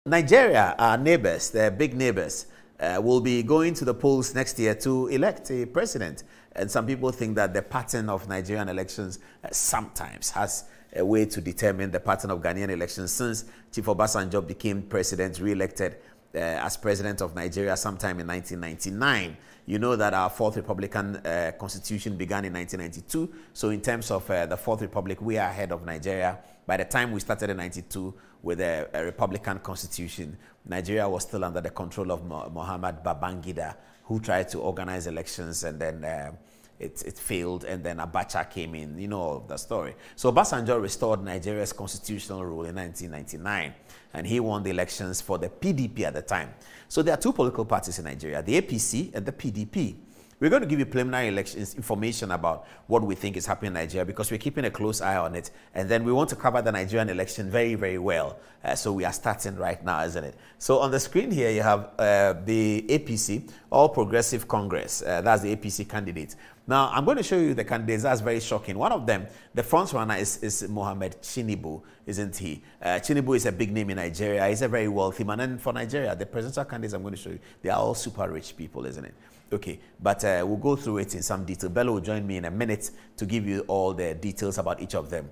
Nigeria, our neighbors, their big neighbors, will be going to the polls next year to elect a president. And some people think that the pattern of Nigerian elections sometimes has a way to determine the pattern of Ghanaian elections, since Chief Obasanjo became president, re-elected as president of Nigeria sometime in 1999. You know that our Fourth Republican Constitution began in 1992. So in terms of the Fourth Republic, we are ahead of Nigeria. By the time we started in 92 with a Republican Constitution, Nigeria was still under the control of Muhammad Babangida, who tried to organize elections, and then it failed, and then Abacha came in. You know the story. So Obasanjo restored Nigeria's constitutional rule in 1999, and he won the elections for the PDP at the time. So there are two political parties in Nigeria, the APC and the PDP. We're going to give you preliminary elections information about what we think is happening in Nigeria, because we're keeping a close eye on it. And then we want to cover the Nigerian election very, very well. So we are starting right now, isn't it? So on the screen here, you have the APC, All Progressive Congress. That's the APC candidate. Now, I'm going to show you the candidates. That's very shocking. One of them, the front runner, is Mohammed Tinubu, isn't he? Tinubu is a big name in Nigeria. He's a very wealthy man. And for Nigeria, the presidential candidates I'm going to show you, they are all super rich people, isn't it? Okay, but we'll go through it in some detail. Bello will join me in a minute to give you all the details about each of them.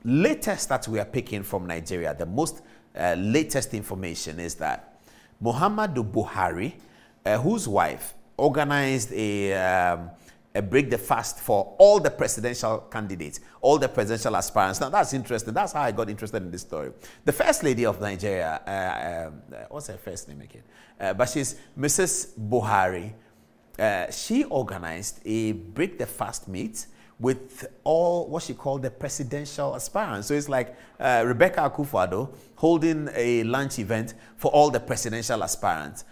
Latest that we are picking from Nigeria, the most latest information is that Muhammadu Buhari, whose wife organized a break the fast for all the presidential candidates, all the presidential aspirants. Now, that's interesting. That's how I got interested in this story. The First Lady of Nigeria, what's her first name again? But she's Mrs. Buhari. She organized a break the fast meet with all what she called the presidential aspirants. So it's like Rebecca Akufo-Addo holding a lunch event for all the presidential aspirants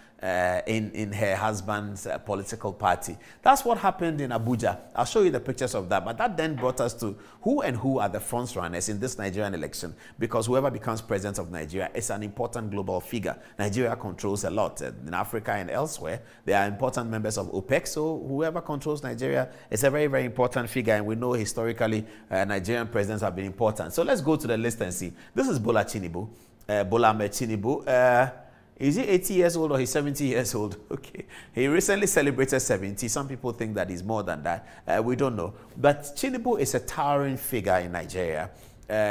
in her husband's political party. That's what happened in Abuja. I'll show you the pictures of that. But that then brought us to who are the front runners in this Nigerian election, because whoever becomes president of Nigeria is an important global figure. Nigeria controls a lot in Africa and elsewhere. They are important members of OPEC, so whoever controls Nigeria is a very, very important figure, and we know historically Nigerian presidents have been important. So let's go to the list and see. This is Bola Tinubu, Bola Ahmed Tinubu. Is he 80 years old or he's 70 years old? Okay. He recently celebrated 70. Some people think that he's more than that. We don't know. But Tinubu is a towering figure in Nigeria.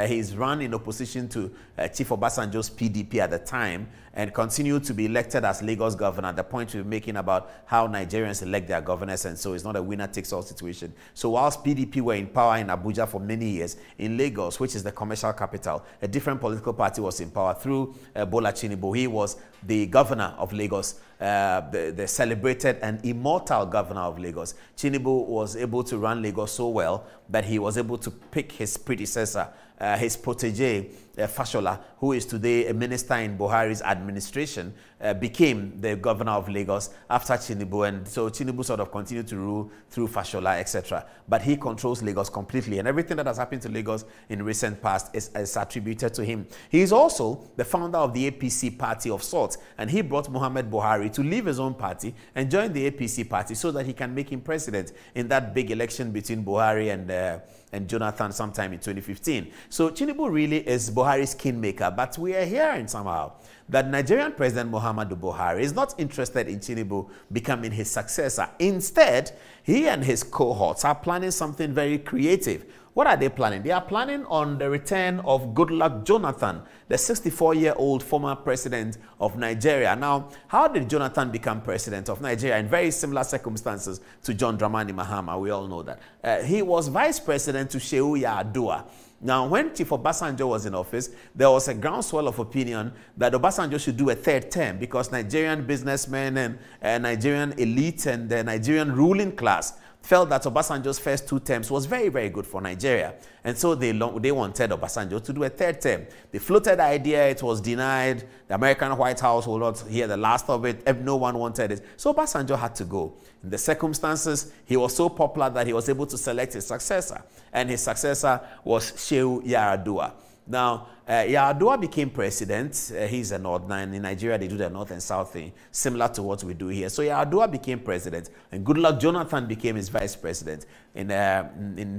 He's run in opposition to Chief Obasanjo's PDP at the time, and continued to be elected as Lagos governor. The point we're making about how Nigerians elect their governors, and so it's not a winner-takes-all situation. So whilst PDP were in power in Abuja for many years, in Lagos, which is the commercial capital, a different political party was in power through Bola Tinubu. He was the governor of Lagos, the celebrated and immortal governor of Lagos. Tinubu was able to run Lagos so well that he was able to pick his predecessor, his protege, Fashola, who is today a minister in Buhari's administration, became the governor of Lagos after Tinubu. And so Tinubu sort of continued to rule through Fashola, etc. But he controls Lagos completely. And everything that has happened to Lagos in recent past is attributed to him. He is also the founder of the APC party of sorts. And he brought Muhammad Buhari to leave his own party and join the APC party so that he can make him president in that big election between Buhari and Jonathan sometime in 2015. So Tinubu really is Buhari's kingmaker, but we are hearing somehow that Nigerian President Muhammadu Buhari is not interested in Tinubu becoming his successor. Instead, he and his cohorts are planning something very creative. What are they planning? They are planning on the return of Goodluck Jonathan, the 64-year-old former president of Nigeria. Now, how did Jonathan become president of Nigeria? In very similar circumstances to John Dramani Mahama, we all know that. He was vice president to Shehu Yar'Adua. Now, when Chief Obasanjo was in office, there was a groundswell of opinion that Obasanjo should do a third term, because Nigerian businessmen and Nigerian elite and the Nigerian ruling class felt that Obasanjo's first 2 terms was very, very good for Nigeria. And so they wanted Obasanjo to do a third term. They floated the idea, it was denied. The American White House will not hear the last of it. No one wanted it. So Obasanjo had to go. In the circumstances, he was so popular that he was able to select his successor. And his successor was Shehu Yar'Adua. Now, Yar'Adua became president. He's a northerner. In Nigeria, they do the north and south thing, similar to what we do here. So Yar'Adua became president, and Goodluck Jonathan became his vice president in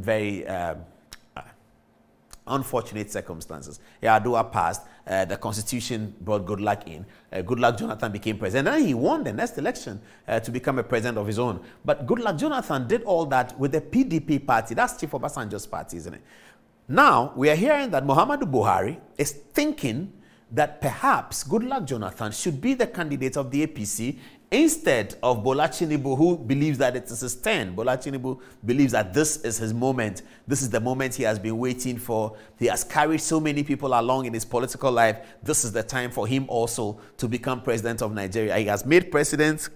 very unfortunate circumstances. Yar'Adua passed, the constitution brought Goodluck in. Goodluck Jonathan became president. And then he won the next election to become a president of his own. But Goodluck Jonathan did all that with the PDP party. That's Chief Obasanjo's party, isn't it? Now, we are hearing that Muhammadu Buhari is thinking that perhaps Goodluck Jonathan should be the candidate of the APC instead of Bola Tinubu, who believes that it is his turn. Bola Tinubu believes that this is his moment. This is the moment he has been waiting for. He has carried so many people along in his political life. This is the time for him also to become president of Nigeria. He has made president.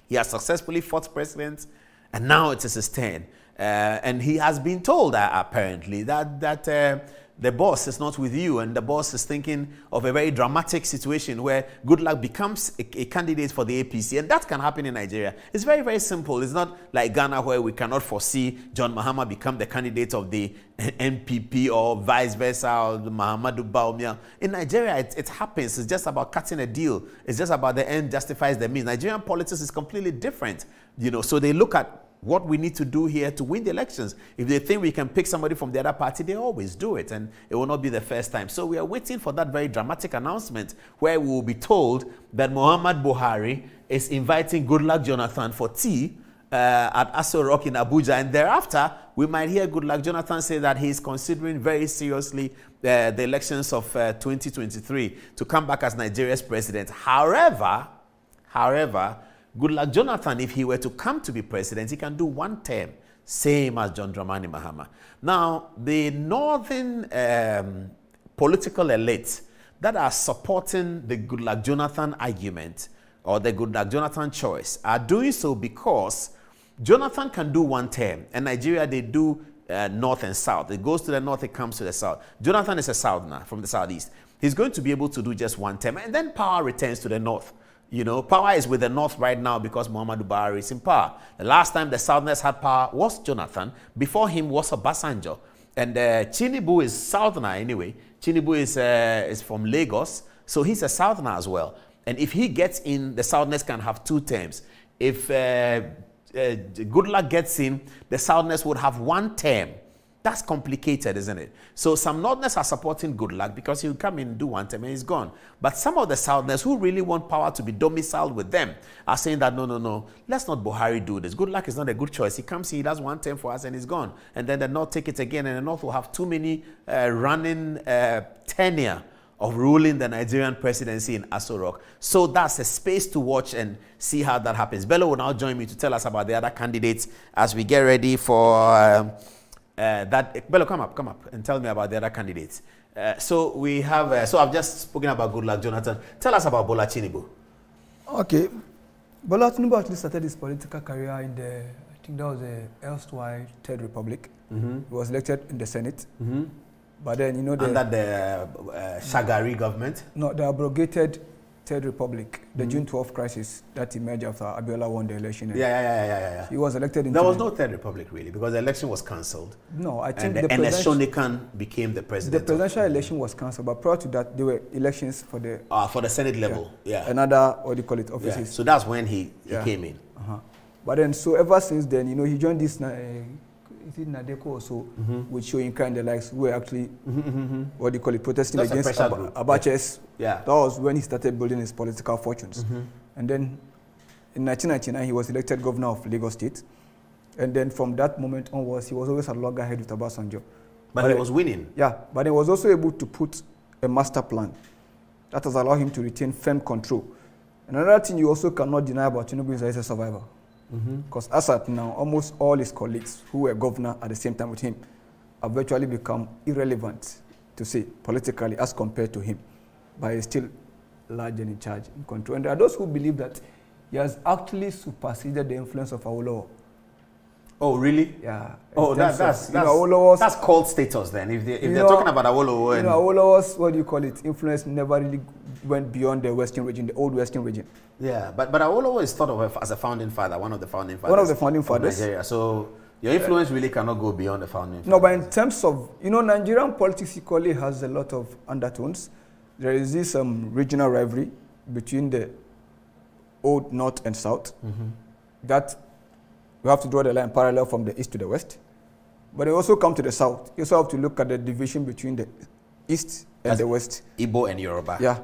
He has successfully fought president. And now it is his turn. And he has been told, apparently, that the boss is not with you, and the boss is thinking of a very dramatic situation where Goodluck becomes a candidate for the APC, and that can happen in Nigeria. It's very, very simple. It's not like Ghana, where we cannot foresee John Mahama become the candidate of the NPP or vice versa, or Mahamadou Bawumia. In Nigeria, it happens. It's just about cutting a deal. It's just about the end justifies the means. Nigerian politics is completely different, so they look at what we need to do here to win the elections. If they think we can pick somebody from the other party, they always do it, and it will not be the first time. So we are waiting for that very dramatic announcement where we will be told that Muhammad Buhari is inviting Goodluck Jonathan for tea at Aso Rock in Abuja, and thereafter we might hear Goodluck Jonathan say that he is considering very seriously the elections of 2023 to come back as Nigeria's president. However, Goodluck Jonathan, if he were to come to be president, he can do one term, same as John Dramani Mahama. Now, the northern political elites that are supporting the Goodluck Jonathan argument or the Goodluck Jonathan choice are doing so because Jonathan can do one term. In Nigeria, they do north and south. It goes to the north, it comes to the south. Jonathan is a southerner from the southeast. He's going to be able to do just one term, and then power returns to the north. Power is with the north right now because Muhammadu Buhari is in power. The last time the Southerners had power was Jonathan. Before him was Obasanjo. And Tinubu is Southerner anyway. Tinubu is from Lagos, so he's a Southerner as well. And if he gets in, the Southerners can have two terms. If Goodluck gets in, the Southerners would have one term. That's complicated, isn't it? So some Northerners are supporting Goodluck because he'll come in and do one term and he's gone. But some of the Southerners who really want power to be domiciled with them are saying that, no, let's not Buhari do this. Goodluck is not a good choice. He comes in, he does one term for us and he's gone. And then the North take it again, and the North will have too many running tenure of ruling the Nigerian presidency in Aso Rock. So that's a space to watch and see how that happens. Bello will now join me to tell us about the other candidates as we get ready for... Bello, come up and tell me about the other candidates. So we have, so I've just spoken about Goodluck Jonathan. Tell us about Bola Tinubu. Okay. Bola Tinubu actually started his political career in the, I think that was the erstwhile Third Republic. He was elected in the Senate. But then, the... Under the Shagari government? No, the abrogated Third Republic, the June 12th crisis that emerged after Abiola won the election. Yeah. He was elected in... There was no Third Republic, really, because the election was cancelled. No, I think the Eneshonikan became the president. The presidential election was cancelled, but prior to that, there were elections for the Senate level, another, what do you call it, offices. Yeah. So that's when he came in. But then, so ever since then, he joined this... is it Nadeko or so, with showing kind of likes, who were actually, what do you call it, protesting against Abache's. Yeah. That was when he started building his political fortunes. And then in 1999, he was elected governor of Lagos State. And then from that moment onwards, he was always at loggerhead with Obasanjo. But he was winning. Yeah, but he was also able to put a master plan that has allowed him to retain firm control. And another thing you also cannot deny about Tinubu is that he's a survivor. Because as at now, almost all his colleagues who were governor at the same time with him have virtually become irrelevant, to say, politically as compared to him. But he's still large and in charge, in control. And there are those who believe that he has actually superseded the influence of Awolowo. Oh, really? Yeah. Oh, that's cult status then. If they're talking about Awolowo. And Awolowo's, what do you call it, influence never really went beyond the Western region, the old Western region. Yeah, but Awolowo is thought of as a founding father, one of the founding fathers. One of the founding fathers. Nigeria. So your influence really cannot go beyond the founding fathers. No, but in terms of, Nigerian politics equally has a lot of undertones. There is this regional rivalry between the old North and South that we have to draw the line parallel from the East to the West. But they also come to the South. You also have to look at the division between the East and the West. Igbo and Yoruba. Yeah.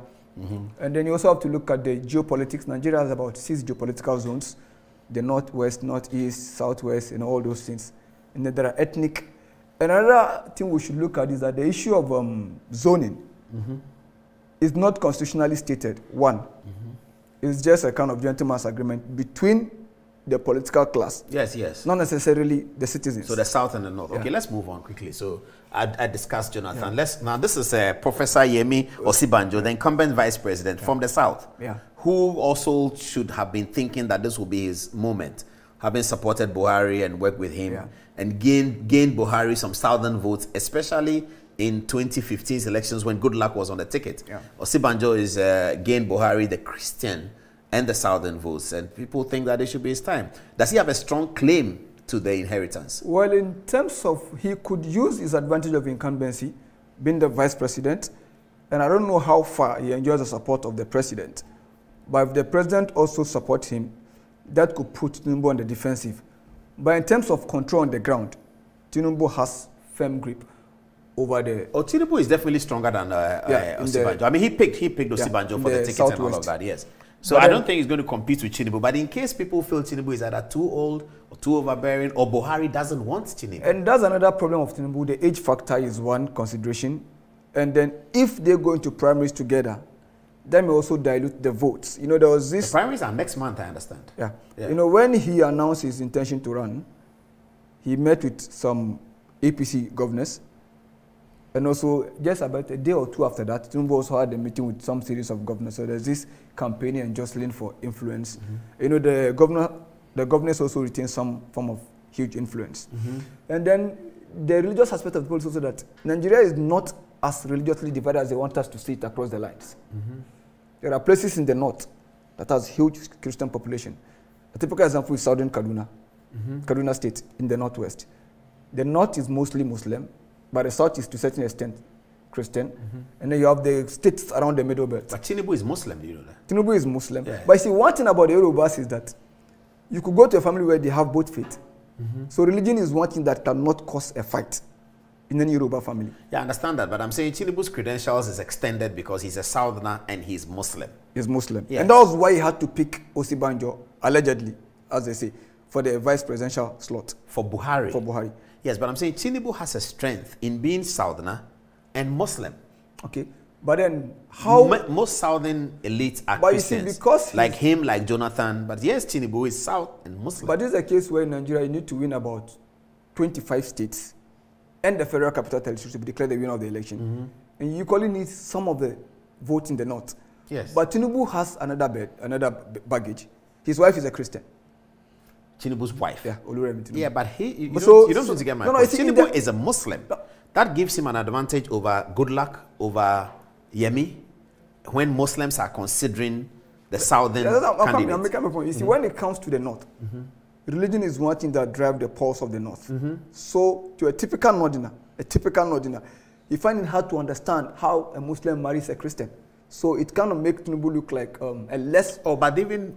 And then you also have to look at the geopolitics. Nigeria has about 6 geopolitical zones. The Northwest, Northeast, Southwest, and all those things. And then there are ethnic. Another thing we should look at is that the issue of zoning is not constitutionally stated. One, it's just a kind of gentleman's agreement between the political class. Yes. Not necessarily the citizens. So the South and the North. Yeah. Okay, let's move on quickly. So I discussed Jonathan. Now this is Professor Yemi Osinbajo, the incumbent vice president from the South, who also should have been thinking that this will be his moment, having supported Buhari and worked with him and gained Buhari some Southern votes, especially in 2015's elections when Goodluck was on the ticket. Osinbajo is gained Buhari, the Christian, and the Southern votes, and people think that it should be his time. Does he have a strong claim to the inheritance? Well, in terms of, he could use his advantage of incumbency, being the vice president, and I don't know how far he enjoys the support of the president, but if the president also supports him, that could put Tinubu on the defensive. But in terms of control on the ground, Tinubu has firm grip over the... Oh, Tinubu is definitely stronger than Osinbajo. I mean, he picked Osinbajo for the ticket and all of that, yes. So I don't think he's going to compete with Tinubu. But in case people feel Tinubu is either too old or too overbearing, or Buhari doesn't want Tinubu. And that's another problem of Tinubu. The age factor is one consideration. And then if they go into primaries together, that may also dilute the votes. You know, there was this... The primaries are next month, I understand. Yeah. You know, when he announced his intention to run, he met with some APC governors. And also, just about a day or two after that, Tinubu also had a meeting with some series of governors. So there's this campaigning and jostling for influence. You know, the governors also retain some form of huge influence. And then the religious aspect of the politics also that Nigeria is not as religiously divided as they want us to see it across the lines. There are places in the north that has huge Christian population. A typical example is southern Kaduna, Kaduna State in the northwest. The north is mostly Muslim, but the south is to a certain extent Christian. And then you have the states around the middle belt. But Tinubu is Muslim, do you know that? Tinubu is Muslim. Yeah. But you see, one thing about the Yorubas is that you could go to a family where they have both faith. So religion is one thing that cannot cause a fight in any Yoruba family. Yeah, I understand that, but I'm saying Tinubu's credentials is extended because he's a Southerner and he's Muslim. He's Muslim. Yes. And that was why he had to pick Osinbajo, allegedly, as they say, for the vice presidential slot. For Buhari. For Buhari. Yes, but I'm saying Tinubu has a strength in being Southerner and Muslim. Okay. But then how... Most Southern elites are but Christians. You see, because like him, like Jonathan. But yes, Tinubu is South and Muslim. But this is a case where in Nigeria you need to win about 25 states and the federal capital territory to be declared the winner of the election. And you equally need some of the votes in the north. Yes. But Tinubu has another baggage. His wife is a Christian. Tinubu's wife? Yeah, Oluremi Tinubu. Yeah, but you don't need to get my point. See, Tinubu is a Muslim. That gives him an advantage over Goodluck, over Yemi, when Muslims are considering the southern candidate. I'm making my point. You see, when it comes to the north, religion is one thing that drives the pulse of the north. So, to a typical northerner, you find it hard to understand how a Muslim marries a Christian. So, it kind of makes Tinubu look like a less... Oh, but even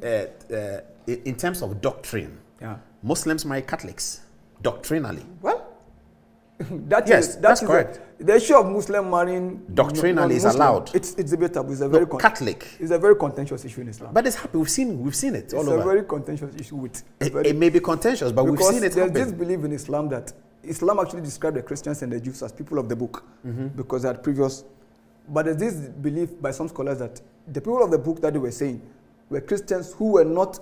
in terms of doctrine, Muslims marry Catholics, doctrinally. Well, that's correct. The issue of Muslim marrying doctrinally is allowed. It's debatable. It's a very Catholic. It's a very contentious issue in Islam. But it's happened. We've seen it all over. It's a very contentious issue with. It may be contentious, but we've seen it happen. There's this belief in Islam that Islam actually described the Christians and the Jews as people of the book because they had previous. But there's this belief by some scholars that the people of the book that they were saying were Christians who were not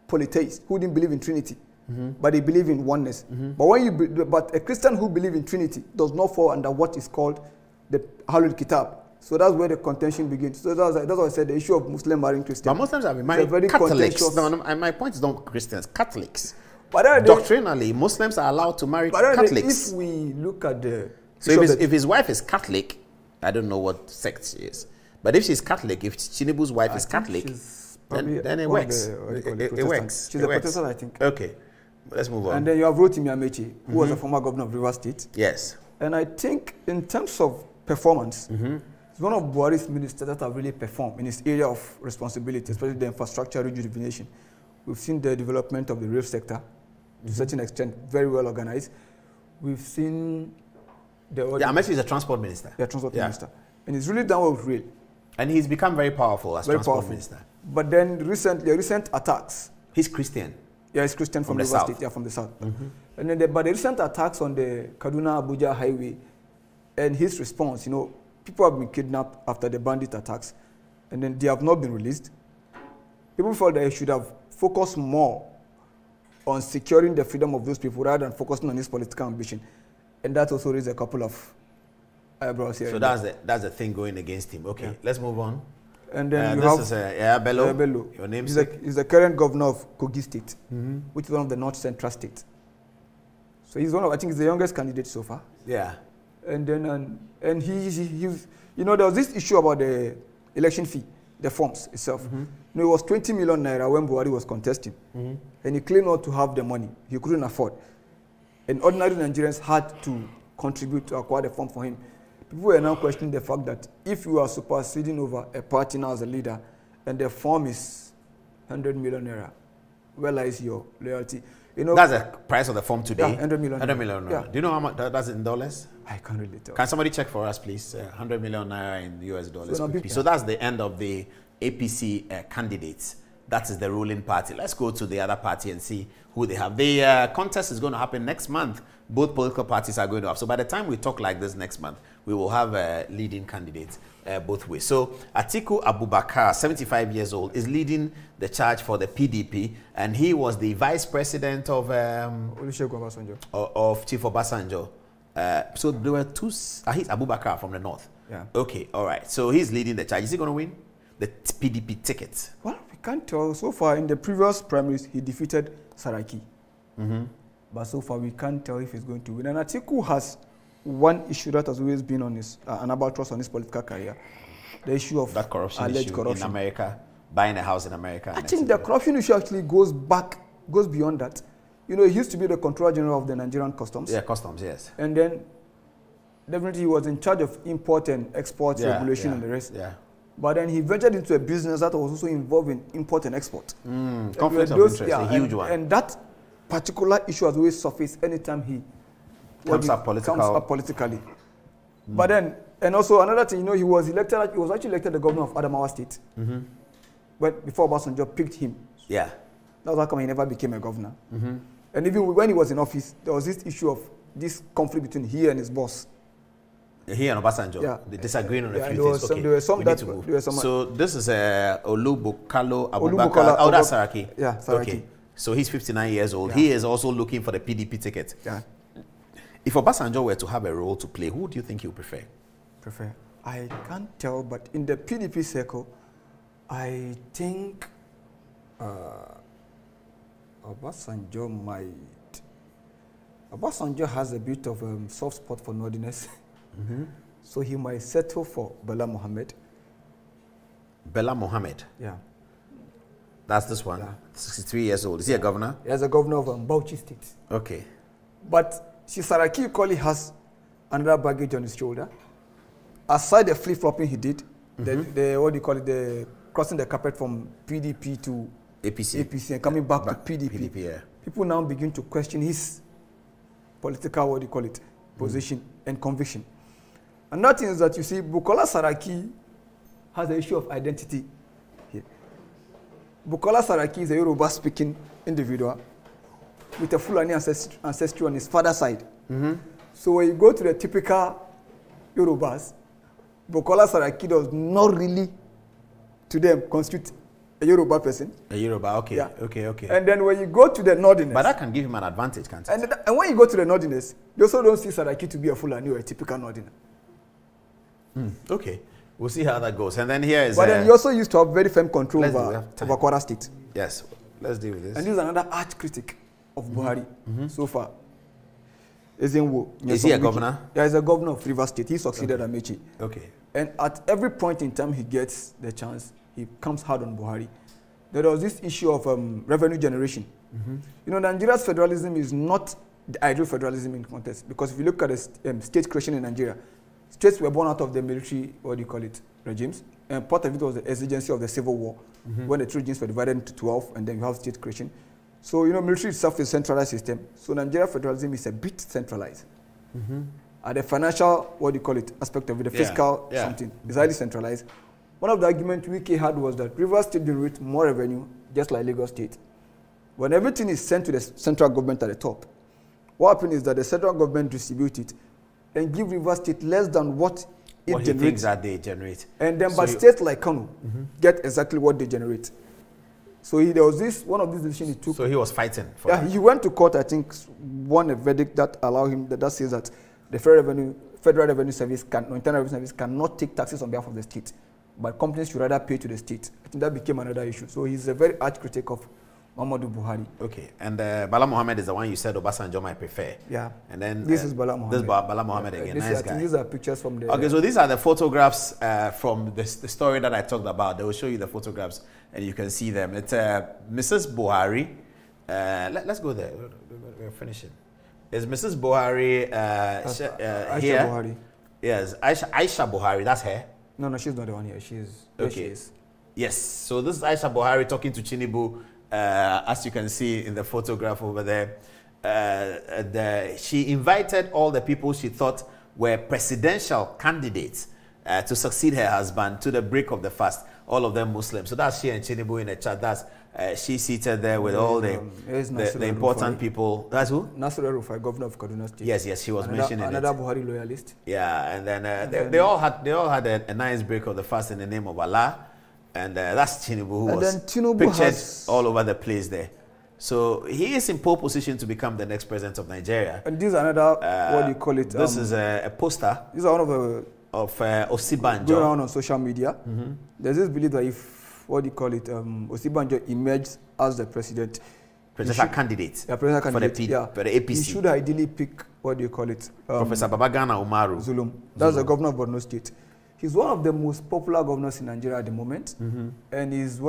polytheists, who didn't believe in Trinity. But they believe in oneness. But a Christian who believes in Trinity does not fall under what is called the Ahlul Kitab. So that's where the contention begins. So that's why I said the issue of Muslim marrying Christians. But Muslims have been marrying Catholics. No, my point is not Christians, Catholics. But doctrinally, Muslims are allowed to marry Catholics. If we look at the... So if his wife is Catholic, I don't know what sect she is. But if she's Catholic, if Tinubu's wife is Catholic, then it works. It works. She's a Protestant, I think. Okay. Let's move on. And then you have Rotimi Amechi, who was a former governor of Rivers State. Yes. And I think in terms of performance, it's one of Buhari's ministers that have really performed in his area of responsibility, especially the infrastructure rejuvenation. We've seen the development of the rail sector, to a certain extent, very well organized. We've seen Amechi is a transport minister. Yeah, transport minister. And he's really done with rail. And he's become very powerful as transport minister. But then recent attacks. He's Christian. Yeah, he's Christian from the south. Yeah, from the south. And then but the recent attacks on the Kaduna-Abuja highway and his response, people have been kidnapped after the bandit attacks, and then they have not been released. People felt that he should have focused more on securing the freedom of those people rather than focusing on his political ambition. And that also raised a couple of eyebrows here. So that's the thing going against him. Okay, let's move on. And then this is Bello. Bello. Your name? He's the current governor of Kogi State, which is one of the North Central states. So he's I think he's the youngest candidate so far. Yeah. And then and he's there was this issue about the election fee, the forms itself. It was 20 million naira when Buhari was contesting, and he claimed not to have the money. He couldn't afford, and ordinary Nigerians had to contribute to acquire the form for him. People were now questioning the fact that if you are superseding over a party now as a leader, and the form is 100 million naira, where lies your loyalty? That's the price of the form today. Yeah, 100 million. 100 million naira. Yeah. Do you know how much that's in dollars? I can't really tell. Can somebody check for us, please? 100 million naira in US dollars. So that's the end of the APC candidates. That is the ruling party. Let's go to the other party and see who they have. The contest is going to happen next month. Both political parties are going to have. So by the time we talk like this next month, we will have leading candidates both ways. So Atiku Abubakar, 75 years old, is leading the charge for the PDP, and he was the vice president of Chief Obasanjo. So there were two. He's Abubakar from the north. Yeah. Okay. All right. So he's leading the charge. Is he going to win the PDP ticket? Well, we can't tell. So far, in the previous primaries, he defeated Saraki. But so far, we can't tell if he's going to win. And Atiku has one issue that has always been on his an albatross on his political career: the issue of that alleged corruption in America, buying a house in America. I think the corruption issue actually goes beyond that. He used to be the Controller General of the Nigerian Customs. Yeah, Customs, yes. And then, definitely, he was in charge of import and export regulation and the rest. Yeah. But then he ventured into a business that was also involved in import and export. Conflict of interest, a huge one. And that particular issue has always surfaced anytime he comes up politically. But then, and also another thing, he was actually elected the governor of Adom-Otchere State. But before Obasanjo picked him. Yeah. That's how come he never became a governor. And even when he was in office, there was this issue of this conflict between he and his boss. He and Obasanjo, yeah. They disagreeing on a few things. Okay, there were some so this is Olubukalo Abubakar. Oh, that's Saraki. Yeah, Saraki. Okay. So he's 59 years old. Yeah. He is also looking for the PDP ticket. Yeah. If Obasanjo were to have a role to play, who do you think he would prefer? I can't tell, but in the PDP circle, I think Obasanjo might. Obasanjo has a bit of a soft spot for Northerners. So he might settle for Bella Mohammed. Bella Mohammed? Yeah. That's this one? Yeah. 63 years old. Is he a governor? He is a governor of Bauchi State. Okay. But Saraki equally has another baggage on his shoulder. Aside the flip-flopping he did, the crossing the carpet from PDP to APC and coming back to PDP. Yeah. People now begin to question his political, position and conviction. Another thing is that you see, Bukola Saraki has the issue of identity here. Bukola Saraki is a Yoruba-speaking individual with a Fulani ancestry on his father's side. So when you go to the typical Yorubas, Bukola Saraki does not really, to them, constitute a Yoruba person. A Yoruba, okay. Yeah. Okay. And then when you go to the Northerners... But that can give him an advantage, can't it? And when you go to the Northerners, they also don't see Saraki to be a Fulani or a typical Northerner. Okay. We'll see how that goes. And then here is... But then he also used to have very firm control over Kwara State. Yes. Let's deal with this. And this is another arch critic of Buhari so far. Is he a governor? Yeah, he's a governor of Rivers State. He succeeded Amechi. Okay. And at every point in time he gets the chance, he comes hard on Buhari. There was this issue of revenue generation. Nigeria's federalism is not the ideal federalism in context, because if you look at the state creation in Nigeria, states were born out of the military, regimes, and part of it was the exigency of the Civil War, when the two regimes were divided into 12, and then you have state creation. So, military itself is a centralized system, so Nigeria federalism is a bit centralized. the financial, aspect of it, the fiscal something, is highly centralized. One of the arguments Wike had was that Rivers State generates more revenue, just like Lagos State. When everything is sent to the central government at the top, what happens is that the central government distributes it and give Rivers State less than what it generates. Thinks that they generate. And then, but states like Kano get exactly what they generate. So there was one of these decisions he took. So he was fighting for that. He went to court, I think, won a verdict that allowed him, that says that the Federal Revenue Service, Internal Revenue Service cannot take taxes on behalf of the state, but companies should rather pay to the state. I think that became another issue. So he's a very arch critic of Muhammadu Buhari. Okay, and Bala Mohammed is the one you said Obasanjo might prefer. Yeah. And then this is Bala Mohammed. This is Bala Mohammed again. Nice guy. These are pictures from the. Okay, so these are the photographs from the story that I talked about. They will show you the photographs, and you can see them. It's Mrs. Buhari. Let's go there. We're finishing. Is Mrs. Buhari Aisha here? Buhari. Yes, Aisha Buhari. That's her. No, she's not the one here. She's okay. She is. Yes. So this is Aisha Buhari talking to Tinubu. As you can see in the photograph over there, she invited all the people she thought were presidential candidates to succeed her husband to the break of the fast, all of them Muslims. So that's she and Tinubu in a chat. That's she seated there with all the important people. That's who? Nasir El-Rufai, governor of Kaduna State. Yes, she was mentioning another Buhari loyalist. Yeah, and then they all had a nice break of the fast in the name of Allah. And that's Tinubu, who was pictured all over the place there. So he is in pole position to become the next president of Nigeria. And this is another, what do you call it? This is a poster. These are one of the... Of Osibanjo. Going around on social media. There's this belief that if, Osibanjo emerges as the presidential candidate. Yeah, presidential candidate. For the APC. He should ideally pick, Professor Babagana Umaru. Zulum. That's the governor of Borno State. He's one of the most popular governors in Nigeria at the moment, and his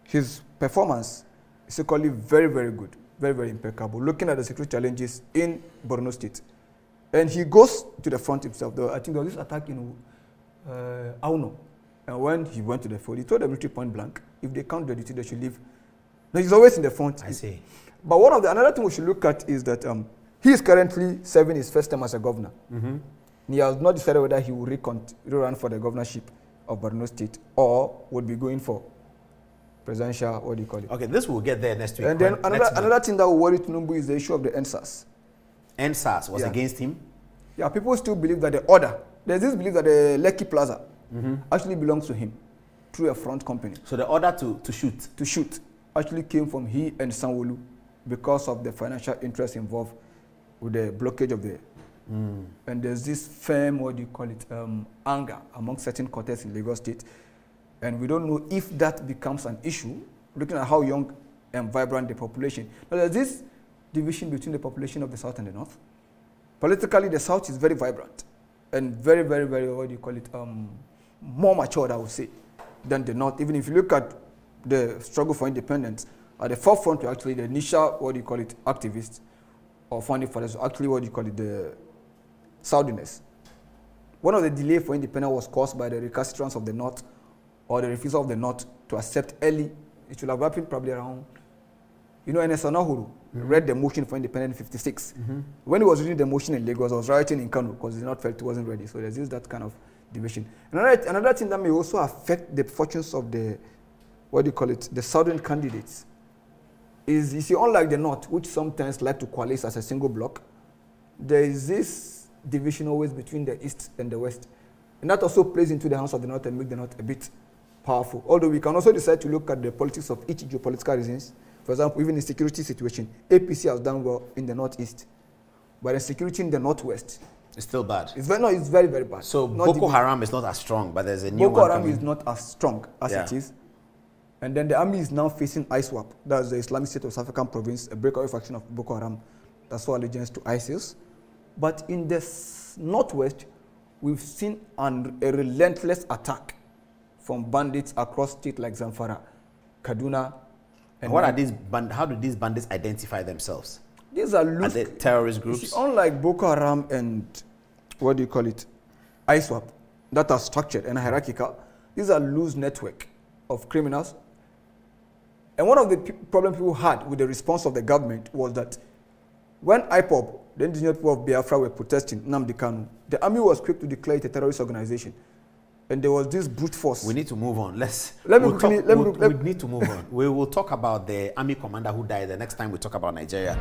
his performance is equally very, very good, very, very impeccable. Looking at the security challenges in Borno State, and he goes to the front himself. Though I think there was this attack in Auno, and when he went to the field, he told the military point blank, if they can't do anything, they should leave. Now he's always in the front. I see. But another thing we should look at is that he is currently serving his first term as a governor. He has not decided whether he will run for the governorship of Borno State or would be going for presidential, Okay, this will get there next week. And then another thing that will worry Tinubu is the issue of the NSAS. NSAS was against him? Yeah, people still believe that the order, there's this belief that the Lekki Plaza actually belongs to him through a front company. So the order to shoot? To shoot actually came from he and Sanwo-Olu because of the financial interest involved with the blockage of the and there's this firm, anger among certain quarters in Lagos State. And we don't know if that becomes an issue, looking at how young and vibrant the population. Now, there's this division between the population of the South and the North. Politically, the South is very vibrant and very, very, very, more matured, I would say, than the North. Even if you look at the struggle for independence, at the forefront were actually the initial, activists or founding fathers, actually, the Southerners. One of the delays for independence was caused by the recalcitrance of the North or the refusal of the North to accept early. It should have happened probably around, Ernest Onahuru read the motion for independence in 1956. When he was reading the motion in Lagos, I was writing in Kano because he did not felt it wasn't ready. So there's that kind of division. Another thing that may also affect the fortunes of the, the Southern candidates is, you see, unlike the North, which sometimes like to coalesce as a single bloc, there is this division always between the East and the West. And that also plays into the hands of the North and make the North a bit powerful. Although we can also decide to look at the politics of each geopolitical reasons. For example, even in security situation, APC has done well in the Northeast. But the security in the Northwest, it's still bad. It's very, very bad. So Boko Haram is not as strong, but there's a new one. Boko Haram is not as strong as it is. And then the army is now facing ISWAP. That's the Islamic State of South African province, a breakaway faction of Boko Haram. That's all allegiance to ISIS. But in the Northwest, we've seen a relentless attack from bandits across states like Zamfara, Kaduna. And what are these how do these bandits identify themselves? These are loose. Are they terrorist groups? See, unlike Boko Haram and, ISWAP, that are structured and hierarchical, these are loose network of criminals. And one of the problems people had with the response of the government was that When IPOB, the indigenous people of Biafra, were protesting Nnamdi Kanu, the army was quick to declare it a terrorist organization. And there was this brute force. We need to move on. We need to move on. We will talk about the army commander who died the next time we talk about Nigeria.